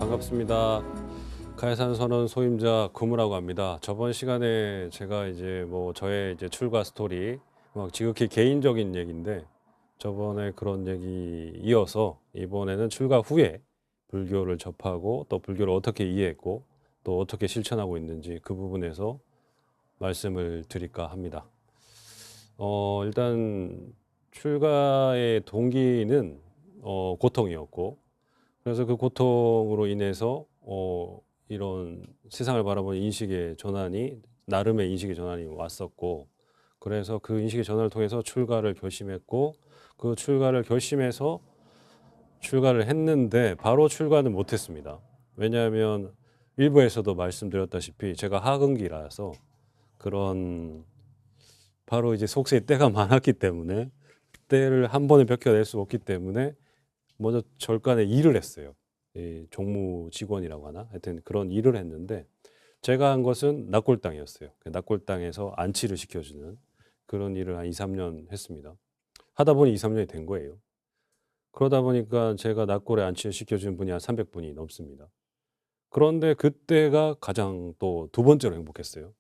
반갑습니다. 가해산 선언 소임자 구무라고 합니다. 저번 시간에 제가 이제 저의 이제 출가 스토리, 지극히 개인적인 얘기인데 저번에 그런 얘기 이어서 이번에는 출가 후에 불교를 접하고 또 불교를 어떻게 이해했고 또 어떻게 실천하고 있는지 그 부분에서 말씀을 드릴까 합니다. 일단 출가의 동기는 고통이었고, 그래서 그 고통으로 인해서 이런 세상을 바라보는 인식의 전환이, 나름의 인식의 전환이 왔었고, 그래서 그 인식의 전환을 통해서 출가를 결심했고, 그 출가를 결심해서 출가를 했는데 바로 출가는 못했습니다. 왜냐하면 일부에서도 말씀드렸다시피 제가 하근기라서 그런 바로 이제 속세의 때가 많았기 때문에 때를 한 번에 벗겨낼 수 없기 때문에 먼저 절간에 일을 했어요. 이 종무 직원이라고 하나? 하여튼 그런 일을 했는데 제가 한 것은 납골당이었어요. 납골당에서 안치를 시켜주는 그런 일을 한 2, 3년 했습니다. 하다 보니 2, 3년이 된 거예요. 그러다 보니까 제가 납골에 안치를 시켜주는 분이 한 300분이 넘습니다. 그런데 그때가 가장 또 두 번째로 행복했어요.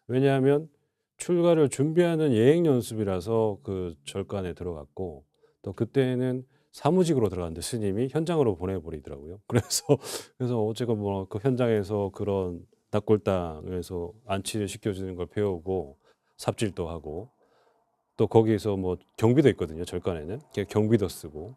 왜냐하면 출가를 준비하는 예행 연습이라서 그 절간에 들어갔고, 또 그때는 사무직으로 들어갔는데 스님이 현장으로 보내버리더라고요. 그래서 어쨌건 그 현장에서 그런 납골당에서 안치를 시켜주는 걸 배우고 삽질도 하고, 또 거기서 경비도 있거든요. 절간에는 경비도 쓰고.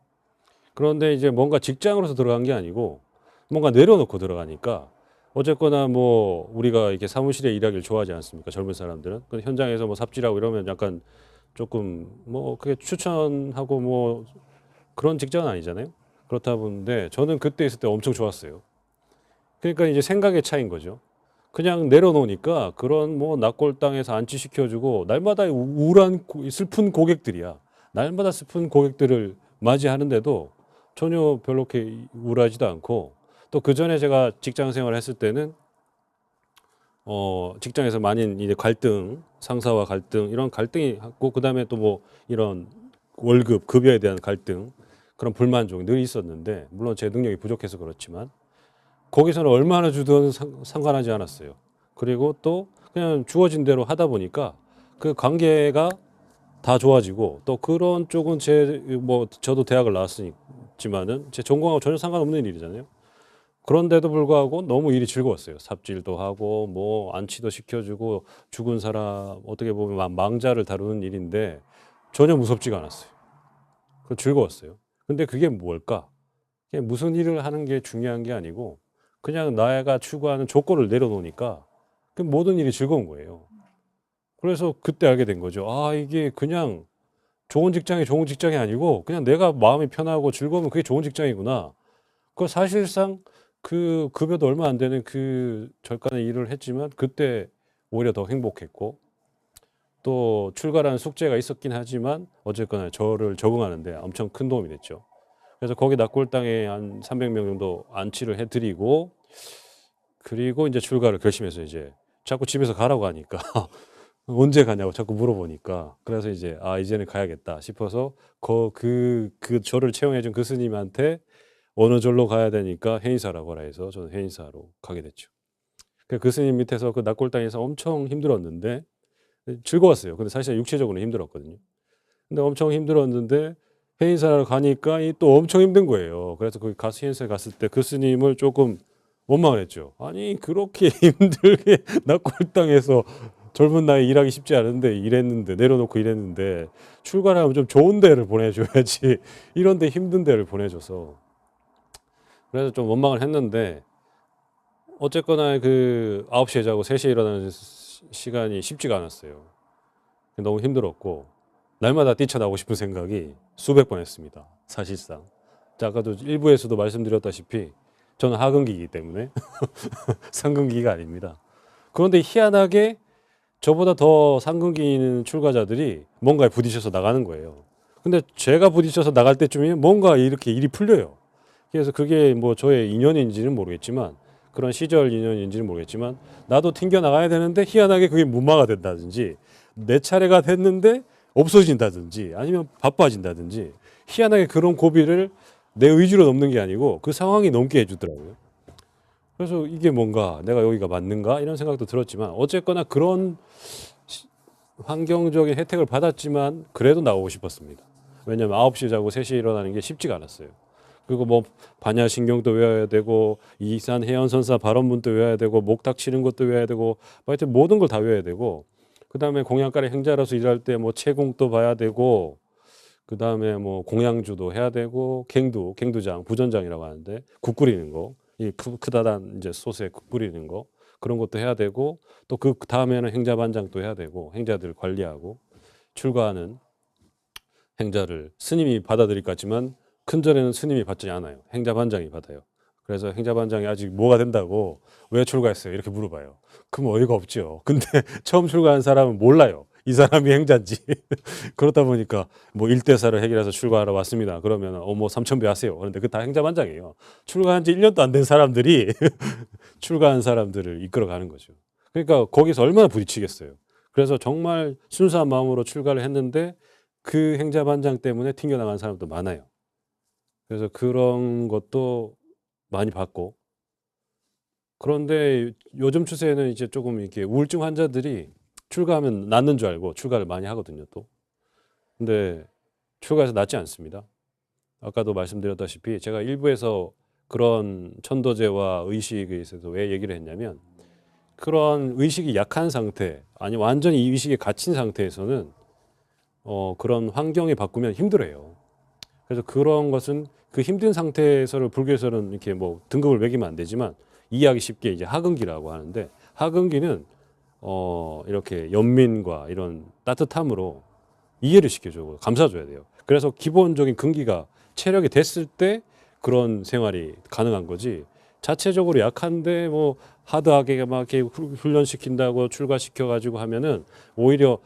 그런데 이제 뭔가 직장으로서 들어간 게 아니고 뭔가 내려놓고 들어가니까 어쨌거나 우리가 이렇게 사무실에 일하기를 좋아하지 않습니까? 젊은 사람들은. 그 현장에서 삽질하고 이러면 약간 조금 그게 추천하고 그런 직장은 아니잖아요. 그렇다 보는데 저는 그때 있을 때 엄청 좋았어요. 그러니까 이제 생각의 차이인 거죠. 그냥 내려놓으니까 그런 납골당에서 안치시켜주고 날마다 우울한 슬픈 고객들이야. 날마다 슬픈 고객들을 맞이하는데도 전혀 별로 이렇게 우울하지도 않고, 또 그 전에 제가 직장 생활을 했을 때는 직장에서 많이 이제 갈등, 상사와 갈등, 이런 갈등이 있고, 그다음에 또 이런 월급, 급여에 대한 갈등, 그런 불만족이 늘 있었는데, 물론 제 능력이 부족해서 그렇지만 거기서는 얼마나 주든 상관하지 않았어요. 그리고 또 그냥 주어진 대로 하다 보니까 그 관계가 다 좋아지고, 또 그런 쪽은 저도 대학을 나왔지만은 제 전공하고 전혀 상관없는 일이잖아요. 그런데도 불구하고 너무 일이 즐거웠어요. 삽질도 하고 안치도 시켜주고, 죽은 사람 어떻게 보면 망자를 다루는 일인데 전혀 무섭지가 않았어요. 그 즐거웠어요. 근데 그게 뭘까? 그게 무슨 일을 하는 게 중요한 게 아니고 그냥 나가 추구하는 조건을 내려놓으니까 그 모든 일이 즐거운 거예요. 그래서 그때 알게 된 거죠. 아, 이게 그냥 좋은 직장이 아니고 그냥 내가 마음이 편하고 즐거우면 그게 좋은 직장이구나. 그 사실상 그 급여도 얼마 안 되는 그 절간의 일을 했지만 그때 오히려 더 행복했고, 또 출가라는 숙제가 있었긴 하지만 어쨌거나 저를 적응하는데 엄청 큰 도움이 됐죠. 그래서 거기 납골당에 한 300명 정도 안치를 해드리고, 그리고 이제 출가를 결심해서 이제 자꾸 집에서 가라고 하니까 언제 가냐고 자꾸 물어보니까, 그래서 이제 이제는 가야겠다 싶어서 저를 채용해준 그 스님한테 어느 절로 가야 되니까 해인사라고 하라 해서 저는 해인사로 가게 됐죠. 그 스님 밑에서 그 납골당에서 엄청 힘들었는데 즐거웠어요. 근데 사실 육체적으로 힘들었거든요. 근데 엄청 힘들었는데 해인사를 가니까 또 엄청 힘든 거예요. 그래서 거기 해인사에 갔을 때 그 스님을 조금 원망을 했죠. 아니, 그렇게 힘들게 납골당에서 젊은 나이에 일하기 쉽지 않은데 일했는데, 내려놓고 일했는데 출가를 하면 좀 좋은 데를 보내줘야지 이런 데 힘든 데를 보내줘서, 그래서 좀 원망을 했는데 어쨌거나 그 9시에 자고 3시에 일어나는 시간이 쉽지가 않았어요. 너무 힘들었고 날마다 뛰쳐나오고 싶은 생각이 수백 번 했습니다. 사실상. 자, 아까도 일부에서도 말씀드렸다시피 저는 하근기이기 때문에 상근기가 아닙니다. 그런데 희한하게 저보다 더 상근기인 출가자들이 뭔가에 부딪혀서 나가는 거예요. 근데 제가 부딪혀서 나갈 때쯤이면 뭔가 이렇게 일이 풀려요. 그래서 그게 저의 인연인지는 모르겠지만, 그런 시절 인연인지는 모르겠지만 나도 튕겨 나가야 되는데 희한하게 그게 무마가 된다든지, 내 차례가 됐는데 없어진다든지, 아니면 바빠진다든지, 희한하게 그런 고비를 내 의지로 넘는 게 아니고 그 상황이 넘게 해주더라고요. 그래서 이게 뭔가 내가 여기가 맞는가 이런 생각도 들었지만 어쨌거나 그런 환경적인 혜택을 받았지만 그래도 나오고 싶었습니다. 왜냐하면 9시에 자고 3시에 일어나는 게 쉽지가 않았어요. 그리고 뭐 반야신경도 외워야 되고 이산 해연선사 발언문도 외워야 되고 목탁 치는 것도 외워야 되고 하여튼 모든 걸 다 외워야 되고 그다음에 공양가래 행자로서 일할 때 뭐 채공도 봐야 되고 그다음에 뭐 공양주도 해야 되고 갱두장 부전장이라고 하는데 국 끓이는 거 이 크다란 이제 소스에 국 끓이는 거 그런 것도 해야 되고 또 그 다음에는 행자반장도 해야 되고 행자들 관리하고 출가하는 행자를 스님이 받아들일 것 같지만 큰 절에는 스님이 받지 않아요. 행자반장이 받아요. 그래서 행자반장이 아직 뭐가 된다고 왜 출가했어요? 이렇게 물어봐요. 그럼 어이가 없죠. 근데 처음 출가한 사람은 몰라요. 이 사람이 행자인지. 그렇다 보니까 뭐 일대사를 해결해서 출가하러 왔습니다. 그러면 뭐 삼천배 하세요. 그런데 그 다 행자반장이에요. 출가한 지 1년도 안 된 사람들이 출가한 사람들을 이끌어가는 거죠. 그러니까 거기서 얼마나 부딪히겠어요. 그래서 정말 순수한 마음으로 출가를 했는데 그 행자반장 때문에 튕겨나간 사람도 많아요. 그래서 그런 것도 많이 봤고 그런데 요즘 추세는 이제 조금 이렇게 우울증 환자들이 출가하면 낫는 줄 알고 출가를 많이 하거든요, 또. 근데 출가해서 낫지 않습니다. 아까도 말씀드렸다시피 제가 일부에서 그런 천도제와 의식에 있어서 왜 얘기를 했냐면 그런 의식이 약한 상태, 아니 완전히 이 의식에 갇힌 상태에서는 그런 환경에 바꾸면 힘들어요. 그래서 그런 것은 그 힘든 상태에서를 불교에서는 이렇게 뭐 등급을 매기면 안 되지만 이해하기 쉽게 이제 하근기라고 하는데 하근기는 이렇게 연민과 이런 따뜻함으로 이해를 시켜주고 감싸줘야 돼요. 그래서 기본적인 근기가 체력이 됐을 때 그런 생활이 가능한 거지. 자체적으로 약한데 뭐 하드하게 막 이렇게 훈련시킨다고 출가시켜가지고 하면은 오히려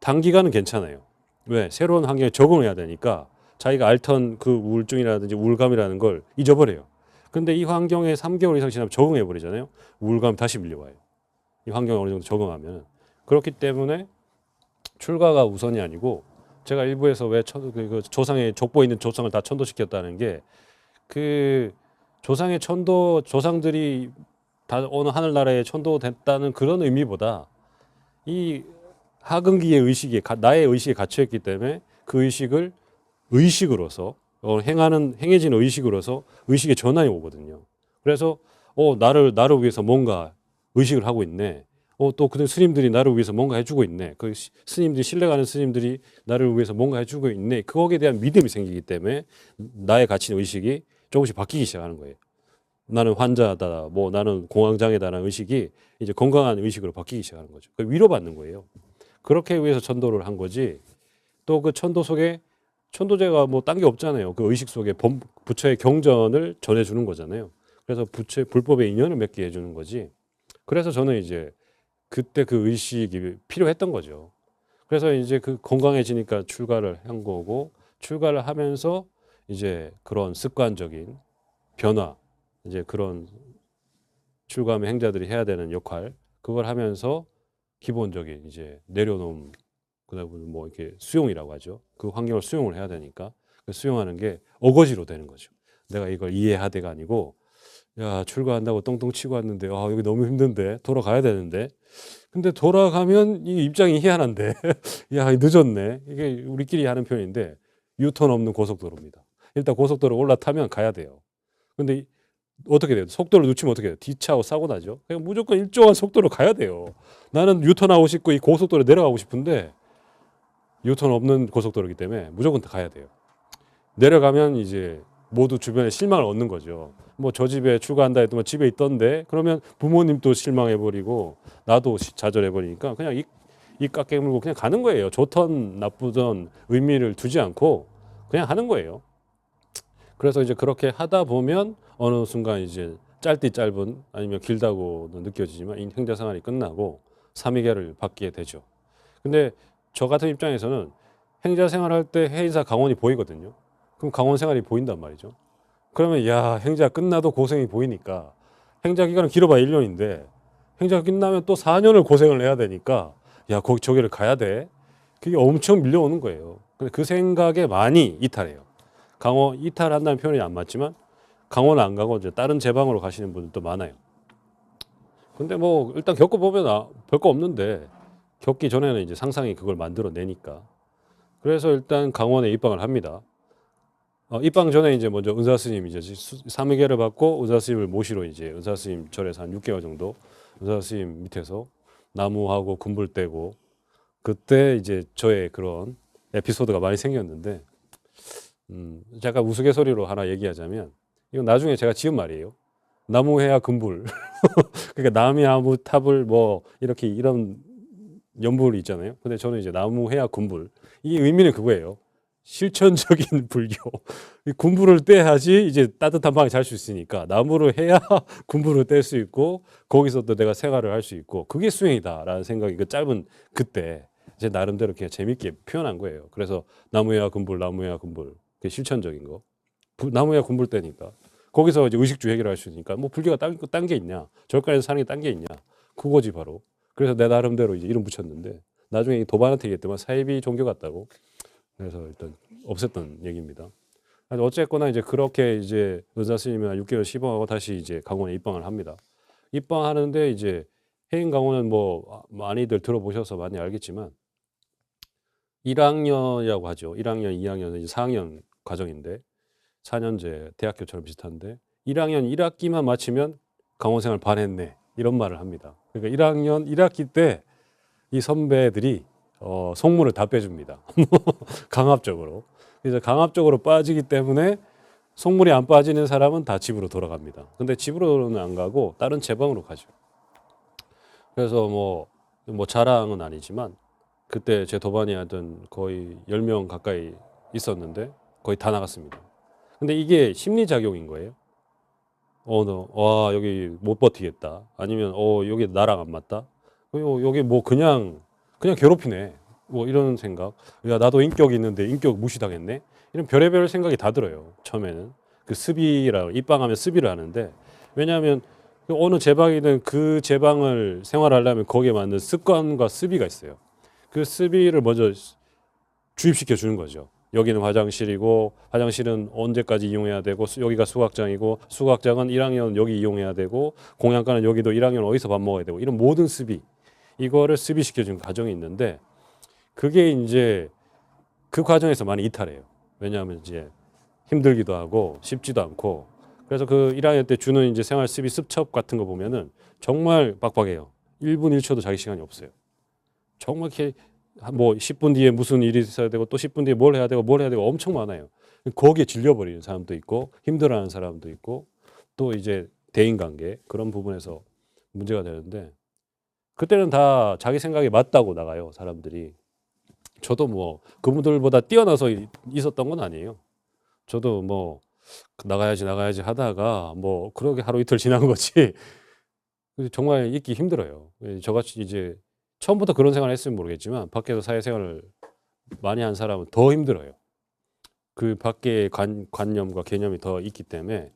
단기간은 괜찮아요. 왜? 새로운 환경에 적응을 해야 되니까 자기가 앓던 그 우울증이라든지 우울감이라는 걸 잊어버려요. 근데 이 환경에 3개월 이상 지나면 적응해 버리잖아요. 우울감이 다시 밀려와요. 이 환경에 어느 정도 적응하면. 그렇기 때문에 출가가 우선이 아니고 제가 일부에서 왜 그 조상의 족보에 있는 조상을 다 천도시켰다는 게 그 조상의 조상들이 다 어느 하늘나라에 천도됐다는 그런 의미보다 이 하근기의 의식이 나의 의식에 갇혀 있기 때문에 그 의식을 의식으로서 행해지는 의식으로서 의식의 전환이 오거든요. 그래서 나를 위해서 뭔가 의식을 하고 있네. 또 그 스님들이 나를 위해서 뭔가 해주고 있네. 그 스님들이 신뢰가는 스님들이 나를 위해서 뭔가 해주고 있네. 거기에 대한 믿음이 생기기 때문에 나의 갇힌 의식이 조금씩 바뀌기 시작하는 거예요. 나는 환자다, 뭐 나는 공황장애다라는 의식이 이제 건강한 의식으로 바뀌기 시작하는 거죠. 위로받는 거예요. 그렇게 위해서 천도를 한 거지. 또 그 천도 속에 천도제가 뭐 딴 게 없잖아요. 그 의식 속에 부처의 경전을 전해주는 거잖아요. 그래서 부처의 불법의 인연을 맺게 해주는 거지. 그래서 저는 이제 그때 그 의식이 필요했던 거죠. 그래서 이제 그 건강해지니까 출가를 한 거고 출가를 하면서 이제 그런 습관적인 변화, 이제 그런 출가함의 행자들이 해야 되는 역할 그걸 하면서 기본적인 이제 내려놓음 그다음에 뭐 이렇게 수용이라고 하죠. 그 환경을 수용을 해야 되니까 그 수용하는 게 어거지로 되는 거죠. 내가 이걸 이해하대가 아니고 야 출가한다고 똥똥 치고 왔는데 여기 너무 힘든데 돌아가야 되는데 근데 돌아가면 이 입장이 희한한데 야 늦었네 이게 우리끼리 하는 표현인데 유턴 없는 고속도로입니다. 일단 고속도로 올라타면 가야 돼요. 근데 어떻게 돼요? 속도를 놓치면 어떻게 돼요? 뒤차고 사고 나죠. 그냥 무조건 일정한 속도로 가야 돼요. 나는 유턴하고 싶고 이 고속도로 내려가고 싶은데 유턴 없는 고속도로이기 때문에 무조건 가야 돼요. 내려가면 이제 모두 주변에 실망을 얻는 거죠. 뭐 저 집에 출가한다 해도 뭐 집에 있던데 그러면 부모님도 실망해버리고 나도 좌절해버리니까 그냥 이 깎게 물고 그냥 가는 거예요. 좋던 나쁘던 의미를 두지 않고 그냥 하는 거예요. 그래서 이제 그렇게 하다 보면 어느 순간 이제 짧디 짧은 아니면 길다고는 느껴지지만 이 행자 생활이 끝나고 삼위계를 받게 되죠. 근데 저 같은 입장에서는 행자 생활할 때 해인사 강원이 보이거든요. 그럼 강원 생활이 보인단 말이죠. 그러면 야 행자 끝나도 고생이 보이니까 행자 기간은 길어봐야 1년인데 행자 끝나면 또 4년을 고생을 해야 되니까 야 거기 저기를 가야 돼. 그게 엄청 밀려오는 거예요. 근데 그 생각에 많이 이탈해요. 강원 이탈한다는 표현이 안 맞지만 강원 안 가고 이제 다른 제방으로 가시는 분들도 많아요. 근데 뭐 일단 겪어보면 별거 없는데 겪기 전에는 이제 상상이 그걸 만들어내니까. 그래서 일단 강원에 입방을 합니다. 입방 전에 이제 먼저 은사 스님 이제 사무개를 받고 은사 스님을 모시러 이제 은사 스님 절에서 한 6개월 정도 은사 스님 밑에서 나무하고 군불 떼고 그때 이제 저의 그런 에피소드가 많이 생겼는데 잠깐 우스갯소리로 하나 얘기하자면 이건 나중에 제가 지은 말이에요. 나무해야 금불. 그러니까 나무하고 탑을 뭐 이렇게 이런 연불이 있잖아요. 근데 저는 이제 나무해야 금불. 이 의미는 그거예요. 실천적인 불교. 이 군불을 떼야지 이제 따뜻한 방에 잘 수 있으니까 나무를 해야 군불을 뗄 수 있고 거기서 또 내가 생활을 할 수 있고 그게 수행이다라는 생각이 그 짧은 그때 제 나름대로 그냥 재밌게 표현한 거예요. 그래서 나무해야 군불, 나무해야 군불. 그게 실천적인 거. 나무해야 군불 떼니까. 거기서 이제 의식주 해결할 수 있으니까 뭐 불교가 딴 게 있냐? 절간에서 사는 게 딴 게 있냐? 그거지 바로. 그래서 내 나름대로 이제 이름 붙였는데 나중에 도반한테 얘기했더만 사이비 종교 같다고. 그래서 일단 없앴던 얘기입니다. 어쨌거나 이제 그렇게 이제 의사 스님이랑 6개월 시봉하고 다시 이제 강원에 입방을 합니다. 입방하는데 이제 해인 강원은 뭐 많이들 들어보셔서 많이 알겠지만 1학년이라고 하죠. 1학년, 2학년은 이제 4학년 과정인데 4년제 대학교처럼 비슷한데 1학년 1학기만 마치면 강원 생활 반 했네 이런 말을 합니다. 그러니까 1학년 1학기 때 이 선배들이 속물을 다 빼줍니다. 강압적으로. 그래서 강압적으로 빠지기 때문에 속물이 안 빠지는 사람은 다 집으로 돌아갑니다. 근데 집으로는 안 가고 다른 제방으로 가죠. 그래서 뭐 자랑은 아니지만 그때 제 도반이 하던 거의 10명 가까이 있었는데 거의 다 나갔습니다. 근데 이게 심리작용인 거예요. 와, 여기 못 버티겠다. 아니면, 여기 나랑 안 맞다. 여기 뭐 그냥 괴롭히네. 뭐 이런 생각. 야, 나도 인격이 있는데 인격 무시당했네. 이런 별의별 생각이 다 들어요. 처음에는. 그 입방하면 습의를 하는데, 왜냐하면 그 어느 제방이든 그 제방을 생활하려면 거기에 맞는 습관과 습의가 있어요. 그 습의를 먼저 주입시켜 주는 거죠. 여기는 화장실이고 화장실은 언제까지 이용해야 되고 여기가 수학장이고 수학장은 1학년 여기 이용해야 되고 공양가는 여기도 1학년 어디서 밥 먹어야 되고 이런 모든 습의 이거를 습의시켜주는 과정이 있는데 그게 이제 그 과정에서 많이 이탈해요. 왜냐하면 이제 힘들기도 하고 쉽지도 않고 그래서 그 1학년 때 주는 이제 생활 습의 습첩 같은 거 보면은 정말 빡빡해요. 1분 1초도 자기 시간이 없어요. 정말 이렇게 뭐 10분 뒤에 무슨 일이 있어야 되고 또 10분 뒤에 뭘 해야 되고 엄청 많아요. 거기에 질려버리는 사람도 있고 힘들어하는 사람도 있고 또 이제 대인관계 그런 부분에서 문제가 되는데 그때는 다 자기 생각이 맞다고 나가요 사람들이. 저도 뭐 그분들보다 뛰어나서 있었던 건 아니에요. 저도 뭐 나가야지 하다가 뭐 그러게 하루 이틀 지난 거지 정말 있기 힘들어요. 저같이 이제 처음부터 그런 생활을 했으면 모르겠지만 밖에서 사회생활을 많이 한 사람은 더 힘들어요. 그 밖에 관념과 개념이 더 있기 때문에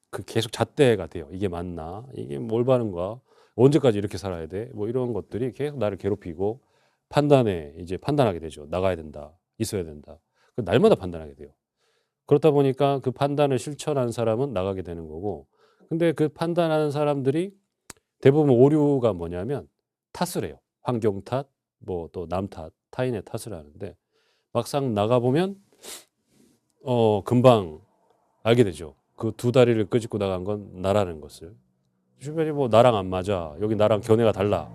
그 계속 잣대가 돼요. 이게 맞나? 이게 뭘 바른 거야? 언제까지 이렇게 살아야 돼? 뭐 이런 것들이 계속 나를 괴롭히고 판단하게 되죠. 나가야 된다. 있어야 된다. 날마다 판단하게 돼요. 그렇다 보니까 그 판단을 실천한 사람은 나가게 되는 거고 근데 그 판단하는 사람들이 대부분 오류가 뭐냐면 탓을 해요. 환경 탓, 뭐 또 남 탓, 타인의 탓을 하는데 막상 나가보면 금방 알게 되죠. 그 두 다리를 끄집고 나간 건 나라는 것을. 주변이 뭐 나랑 안 맞아. 여기 나랑 견해가 달라.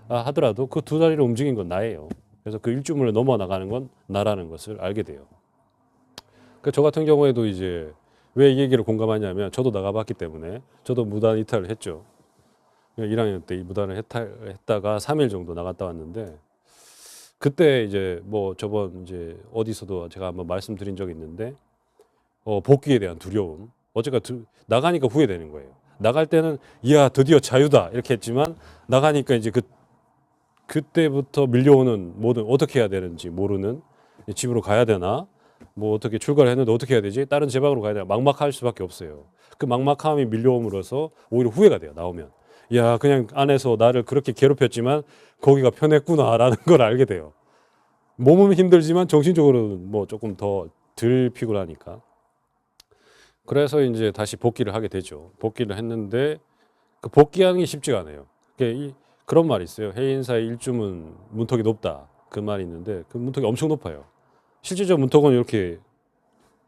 하더라도 그 두 다리를 움직인 건 나예요. 그래서 그 일주문을 넘어 나가는 건 나라는 것을 알게 돼요. 저 같은 경우에도 이제 왜 이 얘기를 공감하냐면 저도 나가봤기 때문에 저도 무단 이탈을 했죠. 1학년 때 무단을 했다가 3일 정도 나갔다 왔는데 그때 이제 뭐 저번 이제 어디서도 제가 한번 말씀드린 적이 있는데 복귀에 대한 두려움. 어쨌든 나가니까 후회되는 거예요. 나갈 때는 이야 드디어 자유다 이렇게 했지만 나가니까 이제 그때부터 밀려오는 모든 어떻게 해야 되는지 모르는 집으로 가야 되나 뭐 어떻게 출가를 했는데 어떻게 해야 되지 다른 제방으로 가야 되나 막막할 수밖에 없어요. 그 막막함이 밀려옴으로써 오히려 후회가 돼요. 나오면 야 그냥 안에서 나를 그렇게 괴롭혔지만 거기가 편했구나라는 걸 알게 돼요. 몸은 힘들지만 정신적으로는 뭐 조금 더 덜 피곤하니까 그래서 이제 다시 복귀를 하게 되죠. 복귀를 했는데 그 복귀하는 게 쉽지가 않아요. 그런 말이 있어요. 해인사의 일주문 문턱이 높다. 그 말이 있는데 그 문턱이 엄청 높아요. 실질적 문턱은 이렇게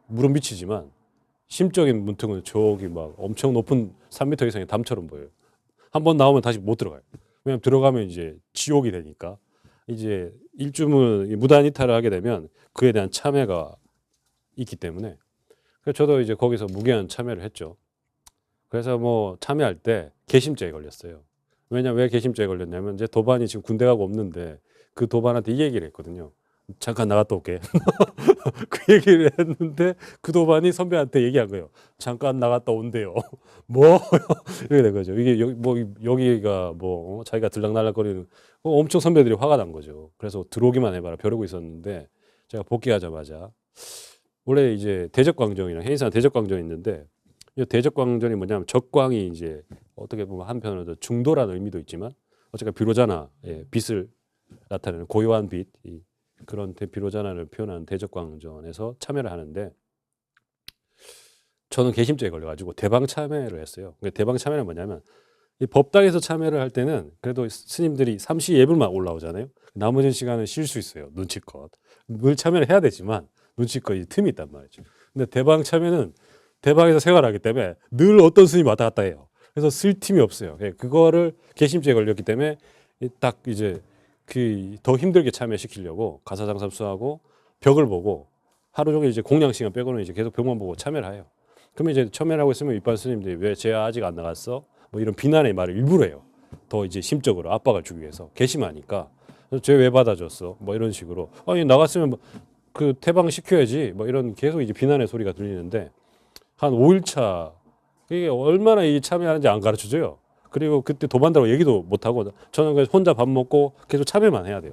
무릎 밑이지만 심적인 문턱은 저기 막 엄청 높은 3m 이상의 담처럼 보여요. 한번 나오면 다시 못 들어가요. 왜냐면 들어가면 이제 지옥이 되니까. 이제 일주문 무단 이탈을 하게 되면 그에 대한 참회가 있기 때문에. 그래서 저도 이제 거기서 무기한 참여를 했죠. 그래서 뭐 참여할 때 개심죄에 걸렸어요. 왜 개심죄에 걸렸냐면 이제 도반이 지금 군대 가고 없는데 그 도반한테 이 얘기를 했거든요. 잠깐 나갔다 올게. 그 얘기를 했는데 그 도반이 선배한테 얘기한 거예요. 잠깐 나갔다 온대요. 뭐 이렇게 된 거죠. 이게 여기가 뭐 자기가 들락날락거리는 엄청 선배들이 화가 난 거죠. 그래서 들어오기만 해봐라 벼르고 있었는데 제가 복귀하자마자 원래 이제 대적광정이랑 해인사는 대적광정이 있는데 이 대적광전이 뭐냐면 적광이 이제 어떻게 보면 한편으로 중도라는 의미도 있지만 어쨌든 비로자나 빛을 나타내는 고요한 빛 그런 비로자나를 표현하는 대적광전에서 참여를 하는데 저는 개심죄에 걸려가지고 대방 참여를 했어요. 대방 참여는 뭐냐면 이 법당에서 참여를 할 때는 그래도 스님들이 삼시 예불만 올라오잖아요. 나머지 시간은 쉴 수 있어요. 눈치껏 늘 참여를 해야 되지만 눈치껏 이 틈이 있단 말이죠. 근데 대방 참여는 대방에서 생활하기 때문에 늘 어떤 스님이 왔다 갔다 해요. 그래서 쓸 틈이 없어요. 그거를 개심죄에 걸렸기 때문에 딱 이제 그 더 힘들게 참여시키려고 가사장삼수하고 벽을 보고 하루 종일 이제 공양 시간 빼고는 이제 계속 벽만 보고 참여를 해요. 그러면 이제 참여를 하고 있으면 윗반 스님들이 왜 쟤 아직 안 나갔어? 뭐 이런 비난의 말을 일부러 해요. 더 이제 심적으로 압박을 주기 위해서 개심하니까 쟤 왜 받아줬어? 뭐 이런 식으로 아니 나갔으면 그 퇴방 시켜야지 뭐 이런 계속 이제 비난의 소리가 들리는데 한 5일차 이게 얼마나 이 참여하는지 안 가르쳐줘요. 그리고 그때 도반다고 얘기도 못 하고 저는 그냥 혼자 밥 먹고 계속 참여만 해야 돼요.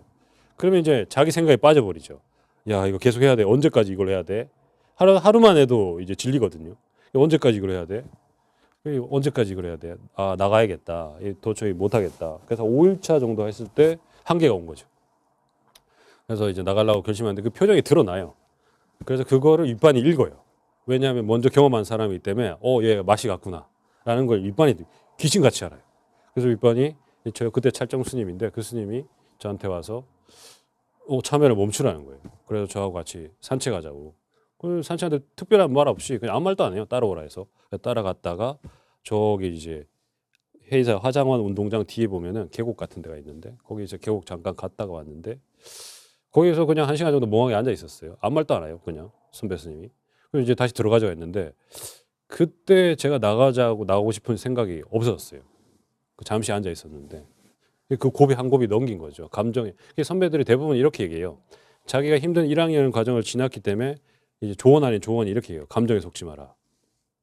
그러면 이제 자기 생각에 빠져버리죠. 야 이거 계속 해야 돼. 언제까지 이걸 해야 돼? 하루만 해도 이제 질리거든요. 언제까지 이걸 해야 돼? 언제까지 이걸 해야 돼? 아 나가야겠다. 도저히 못하겠다. 그래서 5일차 정도 했을 때 한계가 온 거죠. 그래서 이제 나가려고 결심하는데 그 표정이 드러나요. 그래서 그거를 윗반이 읽어요. 왜냐하면 먼저 경험한 사람이기 때문에 얘 맛이 갔구나 라는 걸 윗반이 귀신같이 알아요. 그래서 윗반이 저 그때 찰정 스님인데 그 스님이 저한테 와서 참여를 멈추라는 거예요. 그래서 저하고 같이 산책하자고. 그 산책하는데 특별한 말 없이 그냥 아무 말도 안 해요. 따라오라 해서 따라갔다가 저기 이제 회의사 화장원 운동장 뒤에 보면은 계곡 같은 데가 있는데 거기 이제 계곡 잠깐 갔다가 왔는데 거기서 그냥 1시간 정도 멍하게 앉아 있었어요. 아무 말도 안 해요. 그냥 선배 스님이. 그리고 이제 다시 들어가자고 했는데 그때 제가 나가고 싶은 생각이 없었어요. 잠시 앉아 있었는데 그 고비 한 고비 넘긴 거죠. 감정에. 선배들이 대부분 이렇게 얘기해요. 자기가 힘든 1학년 과정을 지났기 때문에 이제 조언 아닌 조언이 이렇게 해요. 감정에 속지 마라.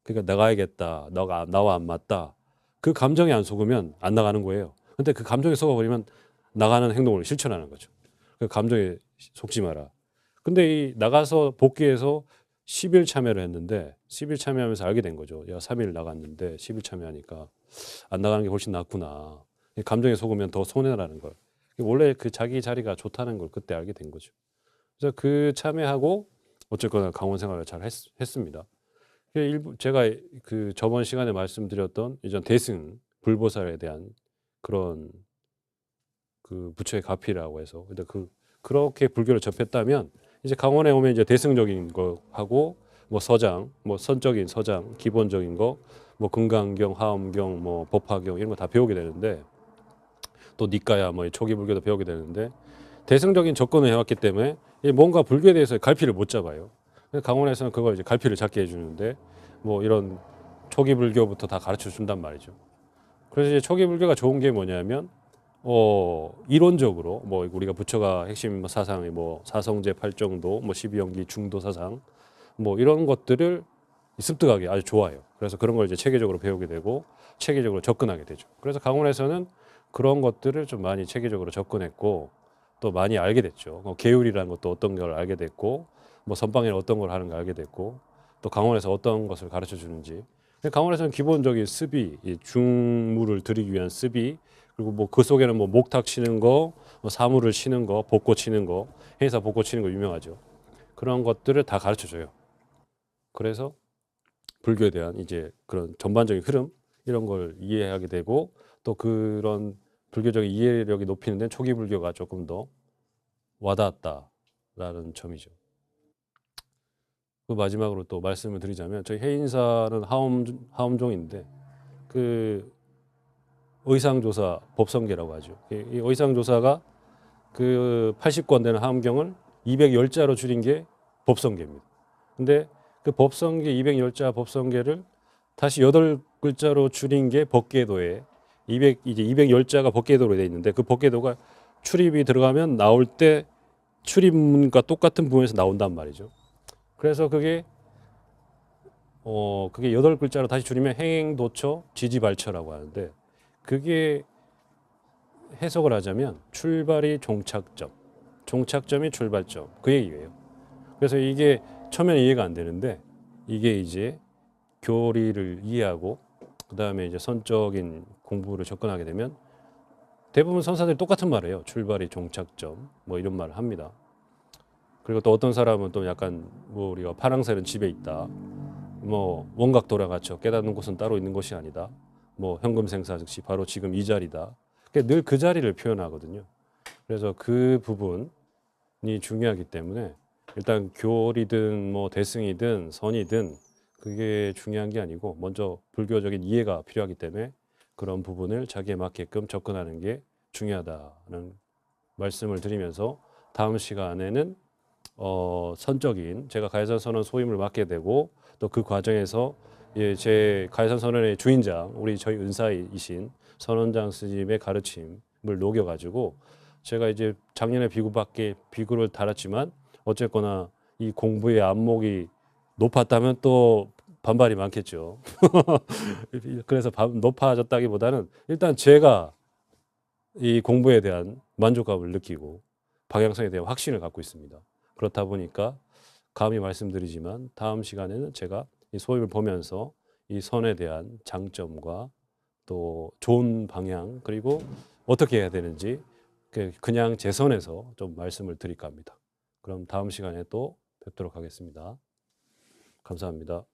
그러니까 나가야겠다. 너가 나와 안 맞다. 그 감정에 안 속으면 안 나가는 거예요. 근데 그 감정에 속아버리면 나가는 행동을 실천하는 거죠. 그 감정에 속지 마라. 근데 이 나가서 복귀해서 10일 참여를 했는데 10일 참여하면서 알게 된 거죠. 야 3일 나갔는데 10일 참여하니까 안 나가는 게 훨씬 낫구나. 감정에 속으면 더 손해라는 걸. 원래 그 자기 자리가 좋다는 걸 그때 알게 된 거죠. 그래서 그 참여하고 어쨌거나 강원 생활을 잘 했습니다. 제가 그 저번 시간에 말씀드렸던 이전 대승 불보살에 대한 그런 그 부처의 가피라고 해서 근데 그렇게 불교를 접했다면 이제 강원에 오면 이제 대승적인 거 하고 뭐 서장, 뭐 선적인 서장, 기본적인 거, 뭐 금강경, 하엄경, 뭐 법화경 이런 거 다 배우게 되는데 또 니까야 뭐 초기 불교도 배우게 되는데 대승적인 접근을 해왔기 때문에 뭔가 불교에 대해서 갈피를 못 잡아요. 강원에서는 그걸 이제 갈피를 잡게 해주는데 뭐 이런 초기 불교부터 다 가르쳐 준단 말이죠. 그래서 이제 초기 불교가 좋은 게 뭐냐면 이론적으로 뭐 우리가 부처가 핵심 사상이 뭐 사성제 8정도, 뭐 12연기 중도 사상 뭐 이런 것들을 습득하기 아주 좋아요. 그래서 그런 걸 이제 체계적으로 배우게 되고 체계적으로 접근하게 되죠. 그래서 강원에서는 그런 것들을 좀 많이 체계적으로 접근했고 또 많이 알게 됐죠. 계율이라는 것도 어떤 걸 알게 됐고 뭐 선방에는 어떤 걸 하는 걸 알게 됐고 또 강원에서 어떤 것을 가르쳐 주는지. 강원에서는 기본적인 스비, 중무를 들이기 위한 스비 그리고 뭐 그 속에는 뭐 목탁 치는 거, 뭐 사물을 치는 거, 벚꽃 치는 거, 행사 벚꽃 치는 거 유명하죠. 그런 것들을 다 가르쳐 줘요. 그래서 불교에 대한 이제 그런 전반적인 흐름 이런 걸 이해하게 되고 또 그런 불교적인 이해력이 높이는 데는 초기 불교가 조금 더 와닿았다라는 점이죠. 그 마지막으로 또 말씀을 드리자면 저희 해인사는 하엄종인데 그 의상조사 법성계라고 하죠. 이 의상조사가 그 80권 되는 하엄경을 210자로 줄인 게 법성계입니다. 근데 그 법성계 210자 법성계를 다시 8글자로 줄인 게 법계도에 이제 210자가 법계도로 돼 있는데 그 법계도가 출입이 들어가면 나올 때 출입문과 똑같은 부분에서 나온단 말이죠. 그래서 그게 8글자로 다시 줄이면 행행도처 지지발처라고 하는데 그게 해석을 하자면 출발이 종착점, 종착점이 출발점 그 얘기예요. 그래서 이게 처음에는 이해가 안 되는데 이게 이제 교리를 이해하고 그 다음에 이제 선적인 공부를 접근하게 되면 대부분 선사들이 똑같은 말을 해요. 출발이 종착점 뭐 이런 말을 합니다. 그리고 또 어떤 사람은 또 약간 뭐 우리가 파랑새는 집에 있다. 뭐 원각 돌아가쳐 깨닫는 곳은 따로 있는 것이 아니다. 뭐 현금생사 즉시 바로 지금 이 자리다. 늘 그 자리를 표현하거든요. 그래서 그 부분이 중요하기 때문에 일단 교리든 뭐 대승이든 선이든 그게 중요한 게 아니고 먼저 불교적인 이해가 필요하기 때문에 그런 부분을 자기에 맞게끔 접근하는 게 중요하다는 말씀을 드리면서 다음 시간에는 선적인 제가 가야산 선언 소임을 맡게 되고 또 그 과정에서 예, 제 가야산 선언의 주인장 우리 저희 은사이신 선원장 스님의 가르침을 녹여가지고 제가 이제 작년에 비구를 달았지만 어쨌거나 이 공부의 안목이 높았다면 또 반발이 많겠죠. 그래서 높아졌다기보다는 일단 제가 이 공부에 대한 만족감을 느끼고 방향성에 대한 확신을 갖고 있습니다. 그렇다 보니까 감히 말씀드리지만 다음 시간에는 제가 이 소임을 보면서 이 선에 대한 장점과 또 좋은 방향 그리고 어떻게 해야 되는지 그냥 제 선에서 좀 말씀을 드릴까 합니다. 그럼 다음 시간에 또 뵙도록 하겠습니다. 감사합니다.